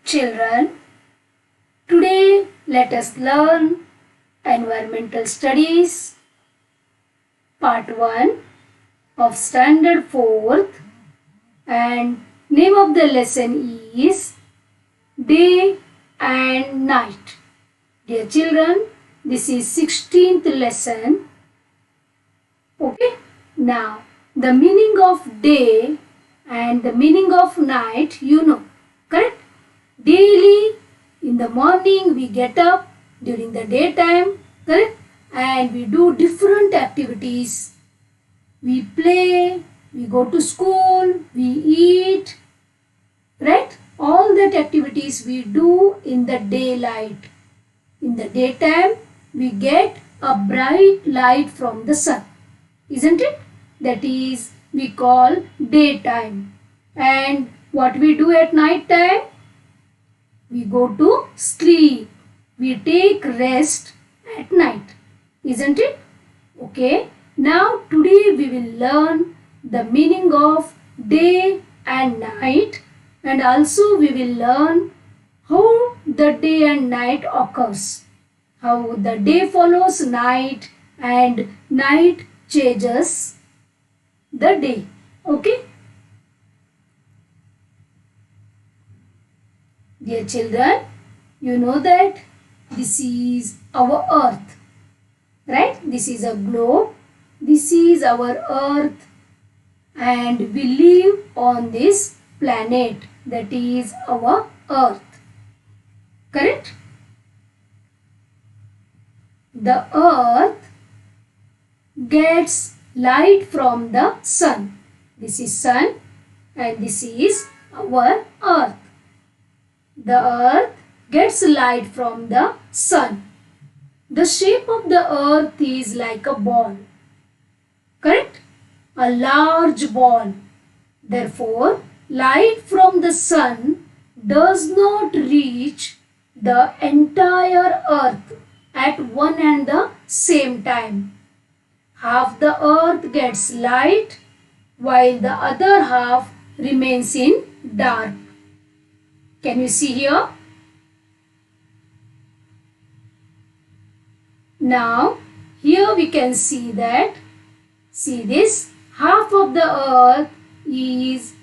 Children, today let us learn Environmental Studies Part 1 of Standard 4th, and name of the lesson is Day and Night. Dear children, this is 16th lesson. Okay, now the meaning of day and the meaning of night you know, correct? Daily in the morning we get up during the daytime, correct? And we do different activities. We play, we go to school, we eat, right? All that activities we do in the daylight. In the daytime we get a bright light from the sun, isn't it? That is we call daytime. And what we do at night time? We go to sleep. We take rest at night, isn't it? Okay. Now today we will learn the meaning of day and night, and also we will learn how the day and night occurs. How the day follows night and night changes the day. Okay. Dear children, you know that this is our earth, right? This is a globe. This is our earth, and we live on this planet, that is our earth, correct? The earth gets light from the sun. This is sun and this is our earth. The earth gets light from the sun. The shape of the earth is like a ball, correct? A large ball. Therefore, light from the sun does not reach the entire earth at one and the same time. Half the earth gets light while the other half remains in dark. Can you see here? Now, here we can see that, see this, half of the earth is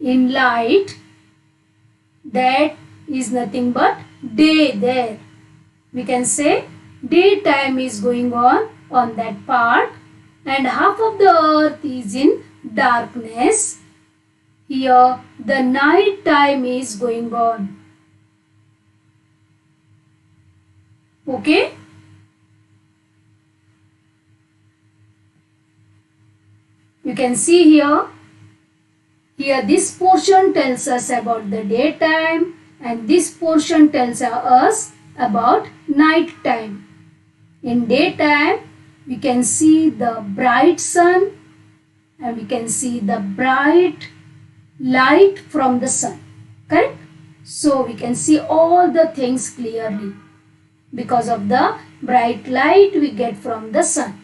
in light, that is nothing but day there. We can say daytime is going on that part, and half of the earth is in darkness. Here the night time is going on. Okay? You can see here this portion tells us about the daytime and this portion tells us about night time. In daytime we can see the bright sun and we can see the bright light from the sun, correct? So we can see all the things clearly because of the bright light we get from the sun,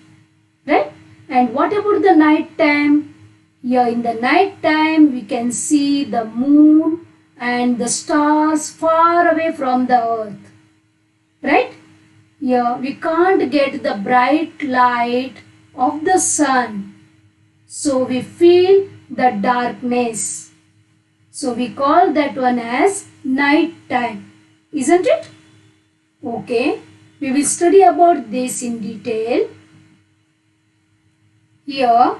right? And what about the night time? Here in the night time we can see the moon and the stars far away from the earth, right? Here we can't get the bright light of the sun, so we feel the darkness. So we call that one as night time, isn't it? Okay, we will study about this in detail. Here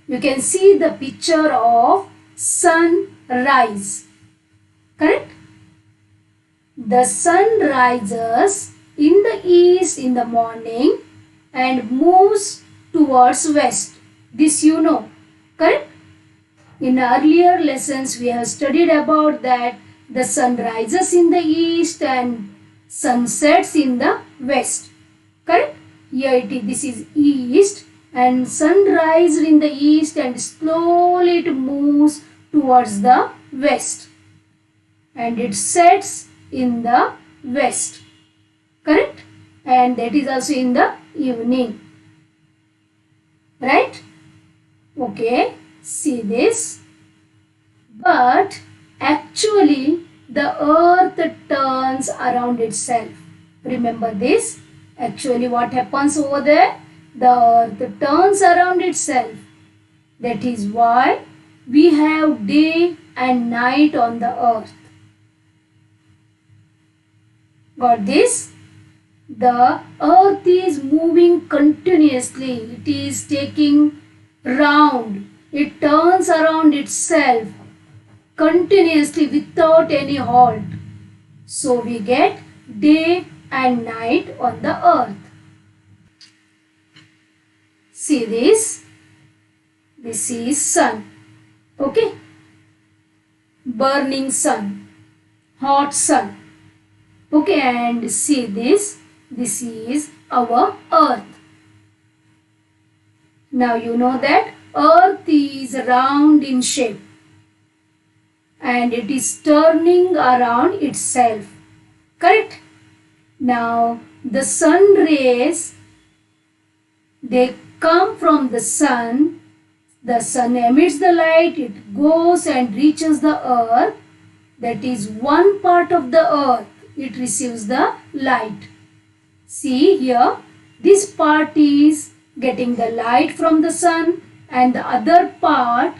you can see the picture of sunrise, correct? The sun rises in the east in the morning and moves towards west. This you know, correct? In earlier lessons we have studied about that the sun rises in the east and sun sets in the west, correct? Here this is east and sun rises in the east and slowly it moves towards the west and it sets in the west, correct? And that is also in the evening, right? Okay, see this. But actually the earth turns around itself. Remember this? Actually, what happens over there? The earth turns around itself. That is why we have day and night on the earth. Got this? The earth is moving continuously. It is taking round. It turns around itself continuously without any halt. So we get day and night on the earth. See this? This is sun. Okay? Burning sun. Hot sun. Okay, and see this. This is our earth. Now you know that earth is round in shape and it is turning around itself. Correct? Now the sun rays, they come from the sun. The sun emits the light, it goes and reaches the earth. That is one part of the earth. It receives the light. See here, this part is getting the light from the sun and the other part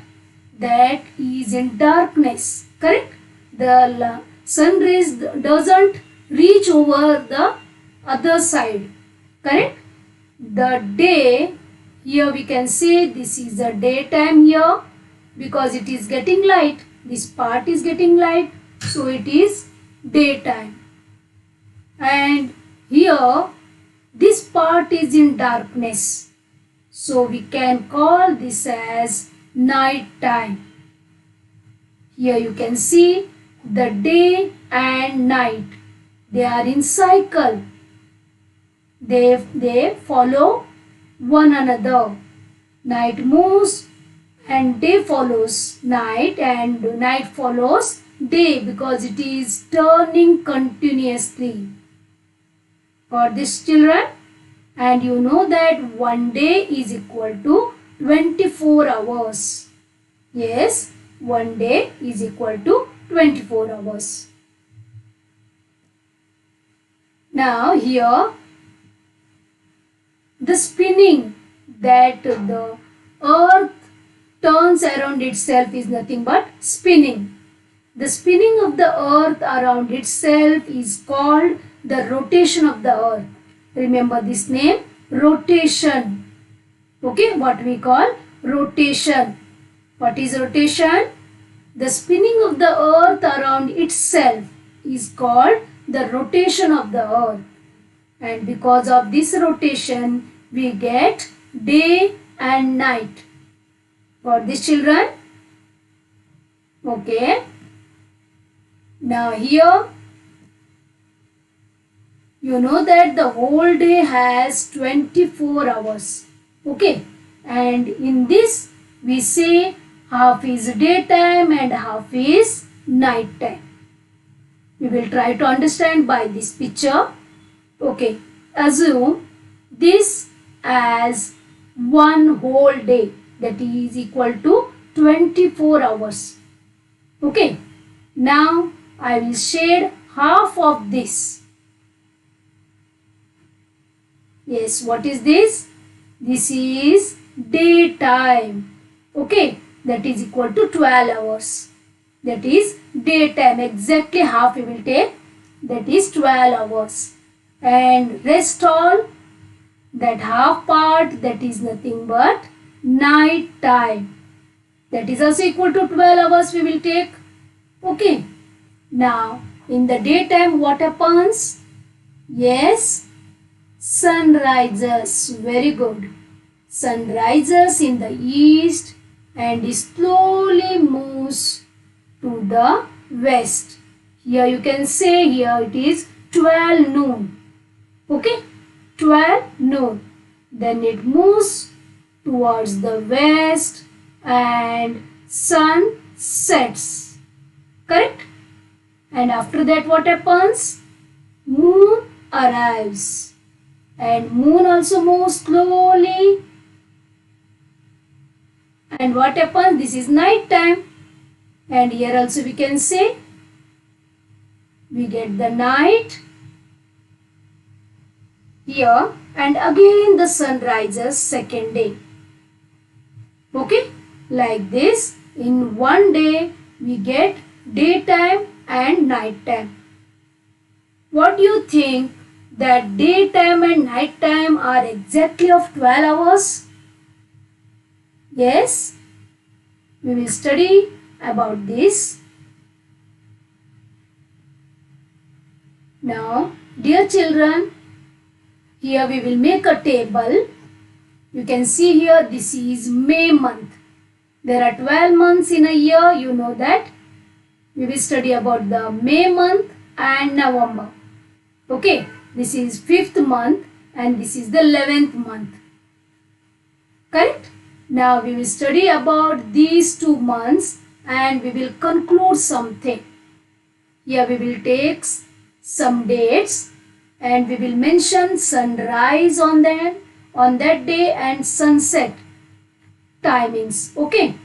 that is in darkness. Correct? The sun rays doesn't reach over the other side. Correct? The day, here we can say this is the daytime here because it is getting light. This part is getting light, so it is daytime. And here this part is in darkness, so we can call this as night time. Here you can see the day and night, they are in cycle. They follow one another. Night moves and day follows night, and night follows day because it is turning continuously. Got this, children? And you know that one day is equal to 24 hours. Yes, one day is equal to 24 hours. Now here, the spinning that the earth turns around itself is nothing but spinning. The spinning of the earth around itself is called the rotation of the earth. Remember this name, rotation. Okay, what we call rotation. What is rotation? The spinning of the earth around itself is called the rotation of the earth. And because of this rotation, we get day and night. Got this, children? Okay. Now here, you know that the whole day has 24 hours. Okay. And in this, we say half is daytime and half is night time. We will try to understand by this picture. Okay. Assume this as one whole day, that is equal to 24 hours. Okay. Now I will shade half of this. Yes, what is this? This is daytime. Okay, that is equal to 12 hours. That is daytime. Exactly half we will take. That is 12 hours. And rest all, that half part, that is nothing but night time. That is also equal to 12 hours we will take. Okay. Now, in the daytime, what happens? Yes, sun rises. Very good. Sun rises in the east and slowly moves to the west. Here you can say, here it is 12 noon. Okay, 12 noon. Then it moves towards the west and sun sets. Correct? And after that what happens? Moon arrives. And moon also moves slowly. And what happens? This is night time. And here also we can say we get the night here, and again the sun rises second day. Okay, like this in one day we get daytime and night time. What do you think, that daytime and night time are exactly of 12 hours? Yes, we will study about this. Now, dear children, here we will make a table. You can see here, this is May month. There are 12 months in a year, you know that. We will study about the May month and November. Okay, this is 5th month and this is the 11th month. Correct? Now we will study about these 2 months and we will conclude something. Here we will take some dates and we will mention sunrise on that day and sunset timings. Okay.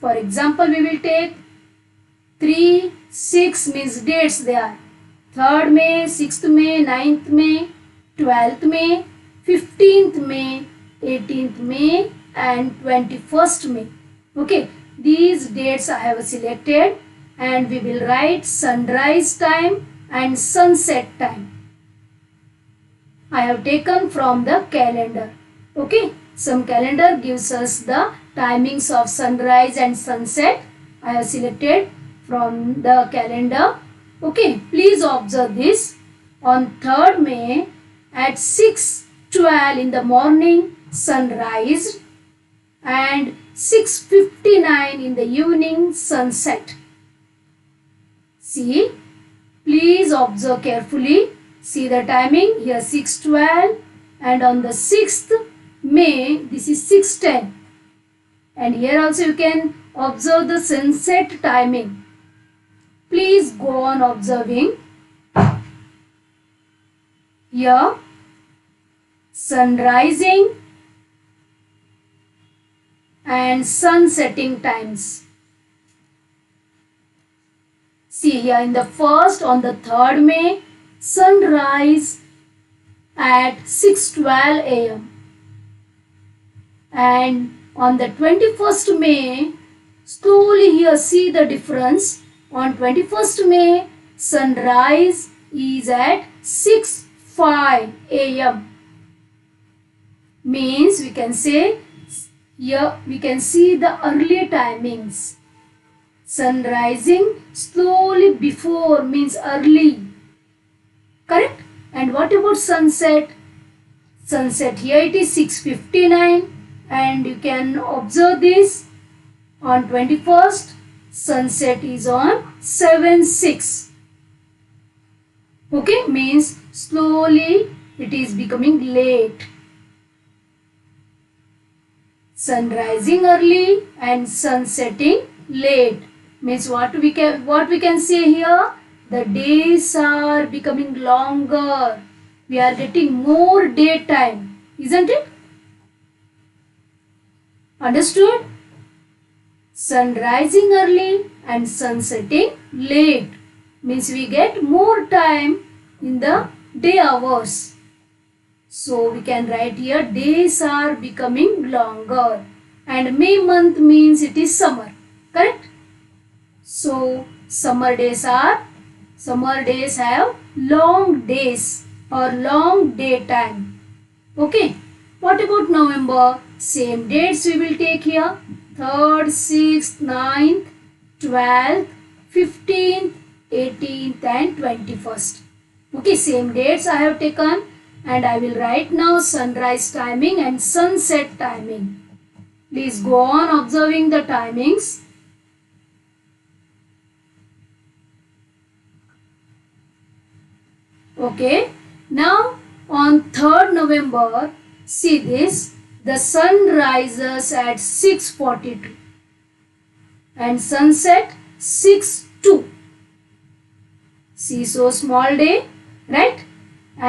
For example, we will take 3, 6 means dates they are. 3rd May, 6th May, 9th May, 12th May, 15th May, 18th May and 21st May. Okay, these dates I have selected and we will write sunrise time and sunset time. I have taken from the calendar. Okay, some calendar gives us the timings of sunrise and sunset. I have selected from the calendar. Okay, please observe this. On 3rd May at 6:12 in the morning, sunrise, and 6:59 in the evening, sunset. See, please observe carefully. See the timing here, 6:12, and on the 6th May, this is 6:10. And here also you can observe the sunset timing. Please go on observing. Here, sun rising and sun setting times. See here in the first, on the 3rd May, sunrise at 6:12 a.m. And on the 21st May, slowly here see the difference. On 21st May, sunrise is at 6:05 a.m. Means we can say, here we can see the early timings. Sun rising slowly before means early. Correct? And what about sunset? Sunset here it is 6:59 and you can observe this on 21st. Sunset is on 7:06. Okay, means slowly it is becoming late. Sun rising early and sun setting late. Means what we can say here? The days are becoming longer. We are getting more daytime, isn't it? Understood? Sun rising early and sun setting late means we get more time in the day hours. So we can write here, days are becoming longer, and May month means it is summer. Correct? So summer days have long days or long daytime. Okay. What about November? Same dates we will take here. 3rd, 6th, 9th, 12th, 15th, 18th and 21st. Okay, same dates I have taken and I will write now sunrise timing and sunset timing. Please go on observing the timings. Okay, now on 3rd November, see this, the sun rises at 6:42 and sunset 6:02. See, so small day, right?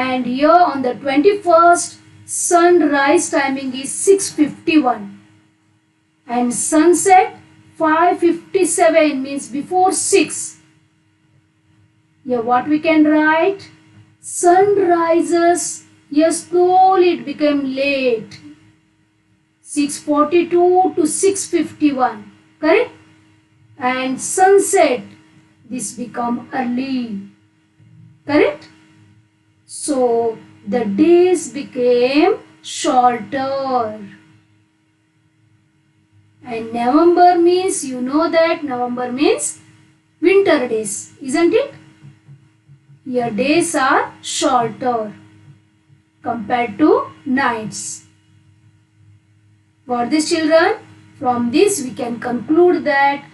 And here on the 21st, sunrise timing is 6:51 and sunset 5:57 means before 6. Here what we can write? Sun rises. Yes, slowly it became late. 6:42 to 6:51. Correct? And sunset. This become early. Correct? So the days became shorter. And November means, you know that November means winter days, isn't it? Your days are shorter compared to nights. Got this, children? From this we can conclude that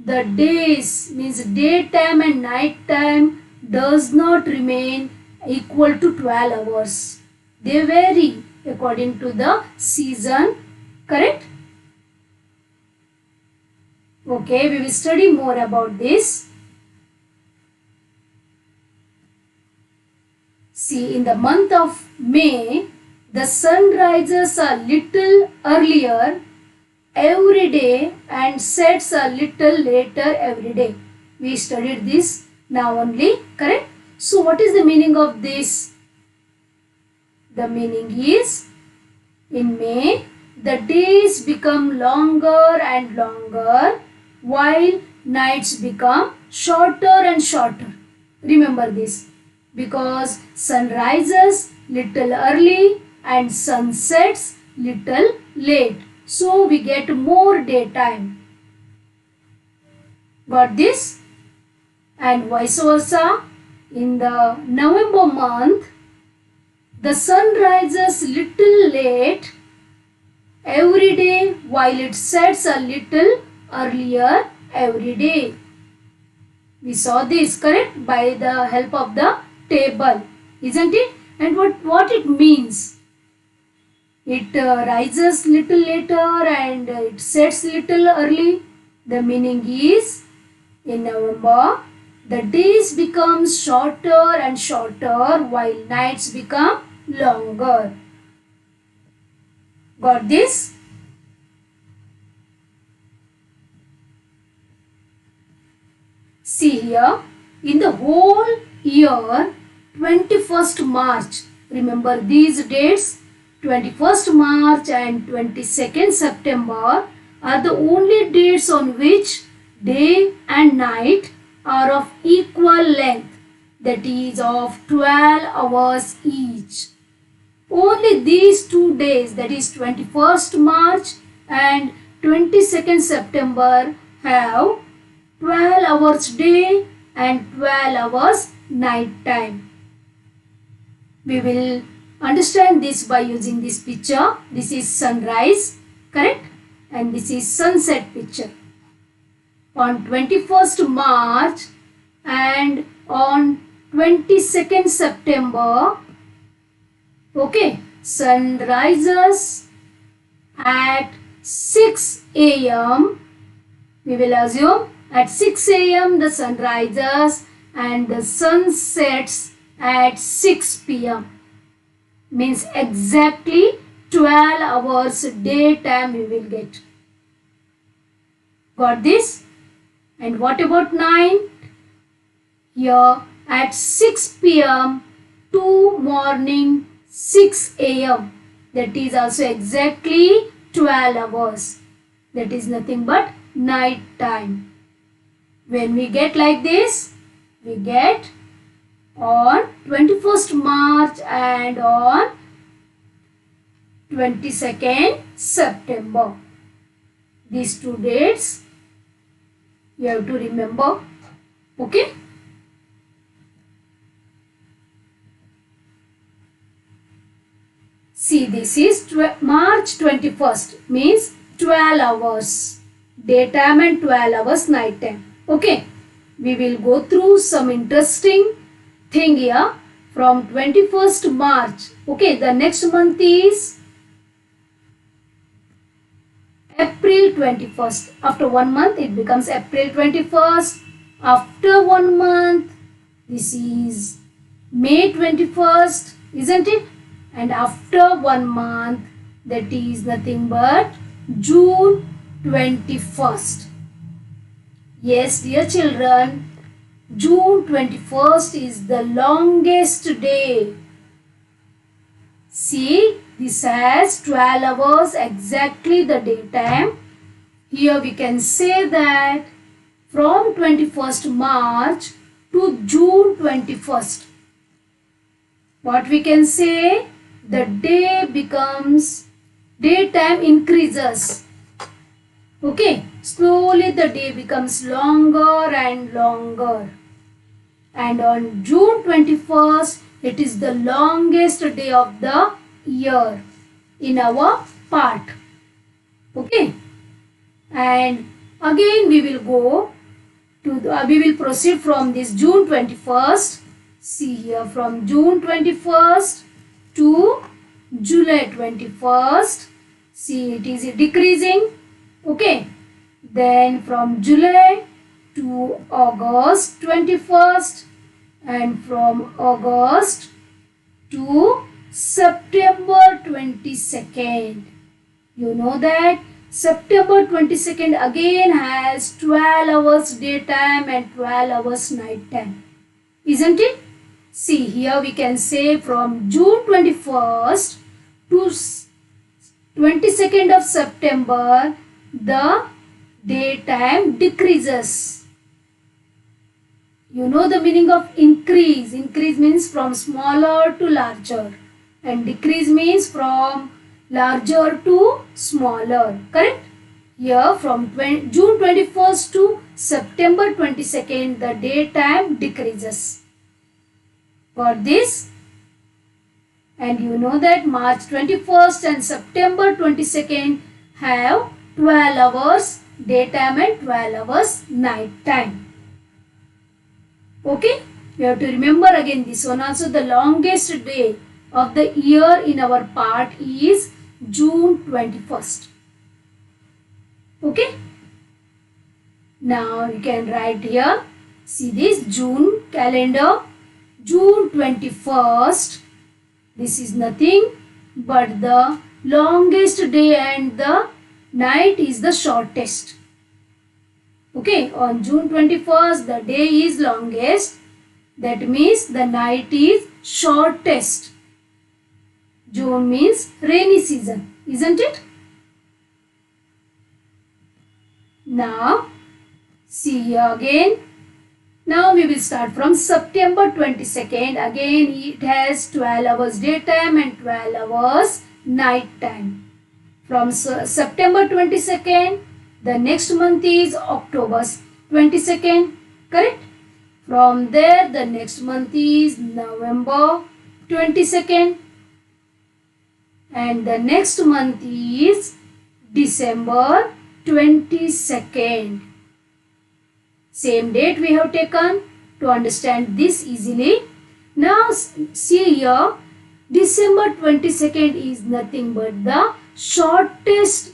the days means daytime and nighttime does not remain equal to 12 hours. They vary according to the season. Correct? Okay, we will study more about this. See, in the month of May, the sun rises a little earlier every day and sets a little later every day. We studied this now only, correct? So, what is the meaning of this? The meaning is, in May, the days become longer and longer while nights become shorter and shorter. Remember this, because sun rises little early and sun sets little late. So we get more daytime. Got this? And vice versa, in the November month, the sun rises little late every day while it sets a little earlier every day. We saw this, correct, by the help of the table, isn't it? And what it means? It rises little later and it sets little early. The meaning is, in November, the days become shorter and shorter while nights become longer. Got this? See here, in the whole year, 21st March, remember these dates, 21st March and 22nd September are the only dates on which day and night are of equal length, that is of 12 hours each. Only these 2 days, that is 21st March and 22nd September, have 12 hours day and 12 hours night time. We will understand this by using this picture. This is sunrise, correct? And this is sunset picture. On 21st March and on 22nd September, okay, sun rises at 6 a.m. We will assume at 6 a.m. the sun rises and the sun sets at 6 p.m. Means exactly 12 hours daytime we will get. Got this? And what about night? Here at 6 p.m. to morning 6 a.m. That is also exactly 12 hours. That is nothing but night time. When we get like this, we get on 21st March and on 22nd September. These 2 dates you have to remember. Okay? See, this is March 21st, means 12 hours daytime and 12 hours night time. Okay, we will go through some interesting thing here from 21st March. Okay, the next month is April 21st. After 1 month, it becomes April 21st. After 1 month, this is May 21st, isn't it? And after 1 month, that is nothing but June 21st. Yes, dear children, June 21st is the longest day. See, this has 12 hours exactly the daytime. Here we can say that from 21st March to June 21st. What we can say? The day becomes, daytime increases. Okay, slowly the day becomes longer and longer. And on June 21st, it is the longest day of the year in our part. Okay, and again we will go to we will proceed from this June 21st. See here, from June 21st to July 21st. See, it is decreasing. Okay, then from July to August 21st, and from August to September 22nd. You know that September 22nd again has 12 hours daytime and 12 hours night time. Isn't it? See, here we can say from June 21st to 22nd of September, the daytime decreases. You know the meaning of increase. Increase means from smaller to larger, and decrease means from larger to smaller. Correct? Here from June 21st to September 22nd, the daytime decreases. Got this? And you know that March 21st and September 22nd have 12 hours daytime and 12 hours night time. Okay? We have to remember again this one also. The longest day of the year in our part is June 21st. Okay? Now you can write here. See this June calendar. June 21st. This is nothing but the longest day and the night is the shortest. Okay, on June 21st, the day is longest. That means the night is shortest. June means rainy season, isn't it? Now, see here again. Now we will start from September 22nd. Again, it has 12 hours daytime and 12 hours night time. From September 22nd, the next month is October 22nd. Correct? From there, the next month is November 22nd. And the next month is December 22nd. Same date we have taken to understand this easily. Now see here, December 22nd is nothing but the shortest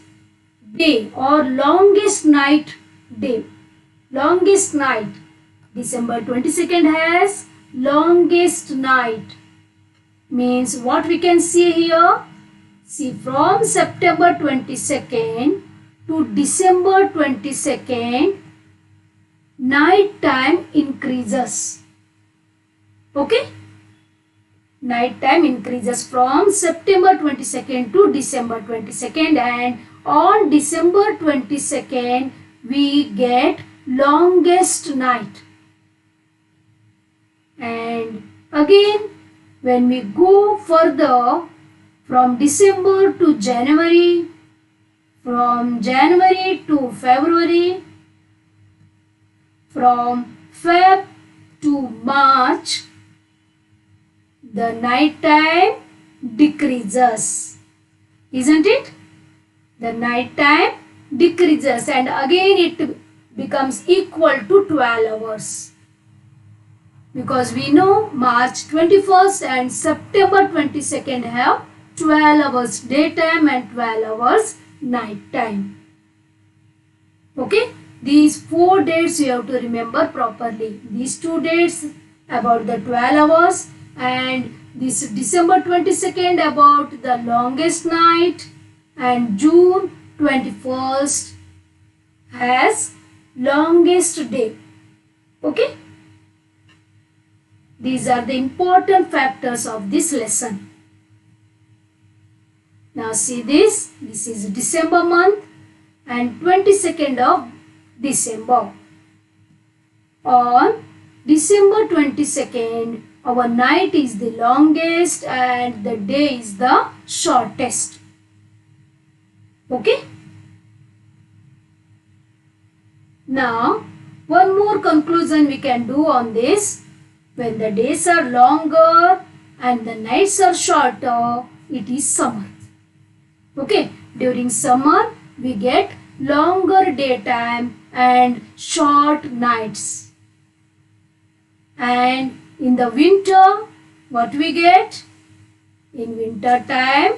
day or longest night day. Longest night. December 22nd has longest night. Means what we can see here? See, from September 22nd to December 22nd, night time increases. Okay? Night time increases from September 22nd to December 22nd, and on December 22nd we get longest night. And again, when we go further from December to January, from January to February, from Feb to March, the night time decreases. Isn't it? The night time decreases, and again it becomes equal to 12 hours. Because we know March 21st and September 22nd have 12 hours daytime and 12 hours night time. Okay? These 4 dates you have to remember properly. These 2 dates about the 12 hours, and this December 22nd about the longest night, and June 21st has longest day. Okay? These are the important factors of this lesson. Now see this. This is December month and 22nd of December. On December 22nd, our night is the longest and the day is the shortest. Okay? Now, one more conclusion we can do on this. When the days are longer and the nights are shorter, it is summer. Okay, during summer, we get longer daytime and short nights. And in the winter, what we get? In winter time,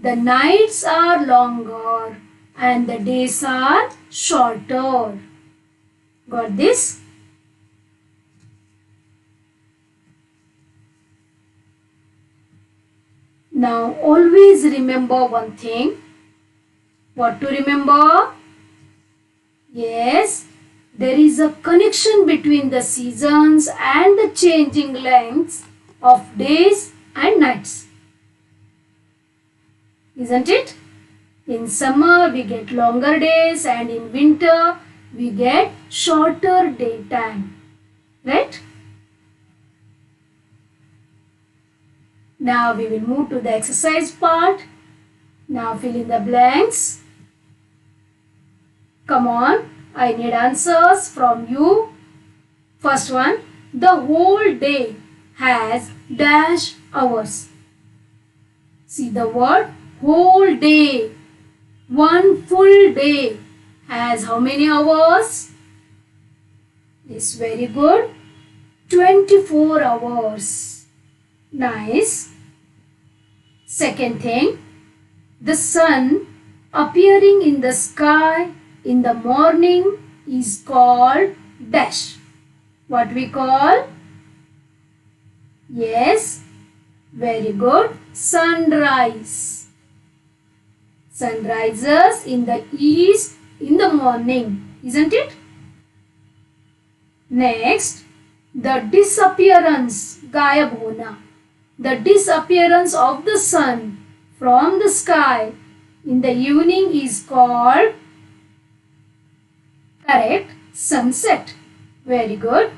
the nights are longer and the days are shorter. Got this? Now always remember one thing. What to remember? Yes, there is a connection between the seasons and the changing lengths of days and nights. Isn't it? In summer we get longer days and in winter we get shorter daytime. Right? Now we will move to the exercise part. Now fill in the blanks. Come on, I need answers from you. First one, the whole day has dash hours. See the word whole day. One full day has how many hours? Yes, very good. 24 hours. Nice. Second thing, the sun appearing in the sky in the morning is called dash. What we call? Yes, very good. Sunrise. Sun rises in the east in the morning, isn't it? Next, the disappearance, gayab hona. The disappearance of the sun from the sky in the evening is called, correct, sunset. Very good.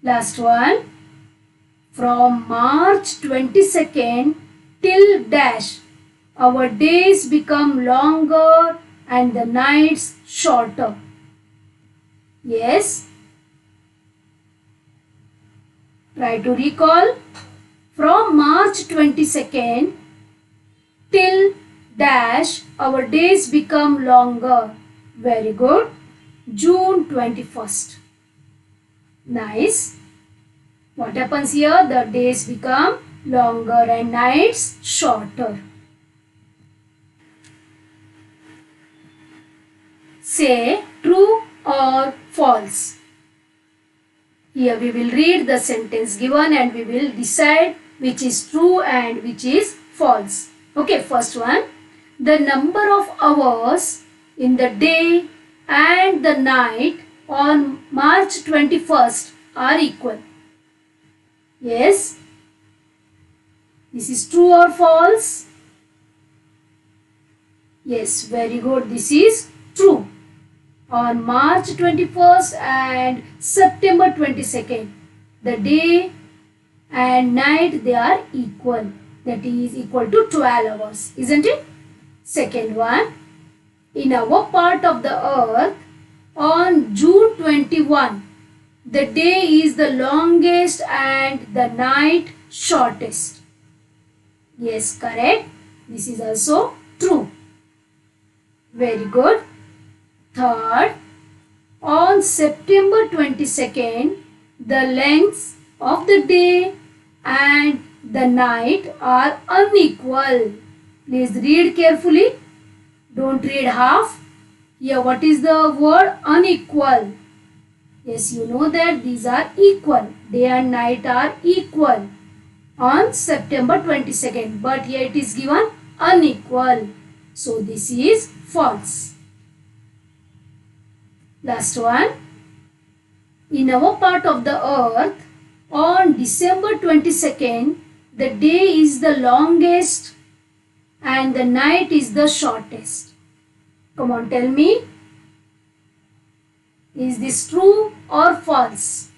Last one. From March 22nd till dash, our days become longer and the nights shorter. Yes. Try to recall. From March 22nd till dash, our days become longer. Very good. June 21st. Nice. What happens here? The days become longer and nights shorter. Say true or false. Here we will read the sentence given and we will decide which is true and which is false. Okay, first one. The number of hours in the day and the night on March 21st are equal. Yes. This is true or false? Yes, very good. This is true. On March 21st and September 22nd, the day and night, they are equal. That is equal to 12 hours, isn't it? Second one, in our part of the earth, on June 21, the day is the longest and the night shortest. Yes, correct. This is also true. Very good. Third, on September 22nd, the lengths of the day and the night are unequal. Please read carefully. Don't read half. Here, what is the word unequal? Yes, you know that these are equal. Day and night are equal on September 22nd. But here it is given unequal. So this is false. Last one. In our part of the earth, on December 22nd, the day is the longest and the night is the shortest. Come on, tell me. Is this true or false?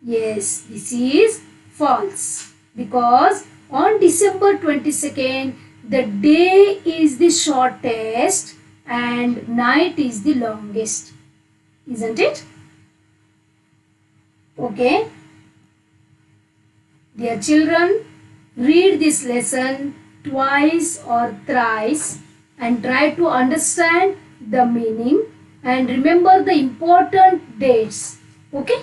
Yes, this is false. Because on December 22nd, the day is the shortest and night is the longest. Isn't it? Okay. Dear children, read this lesson twice or thrice and try to understand the meaning and remember the important dates. Okay.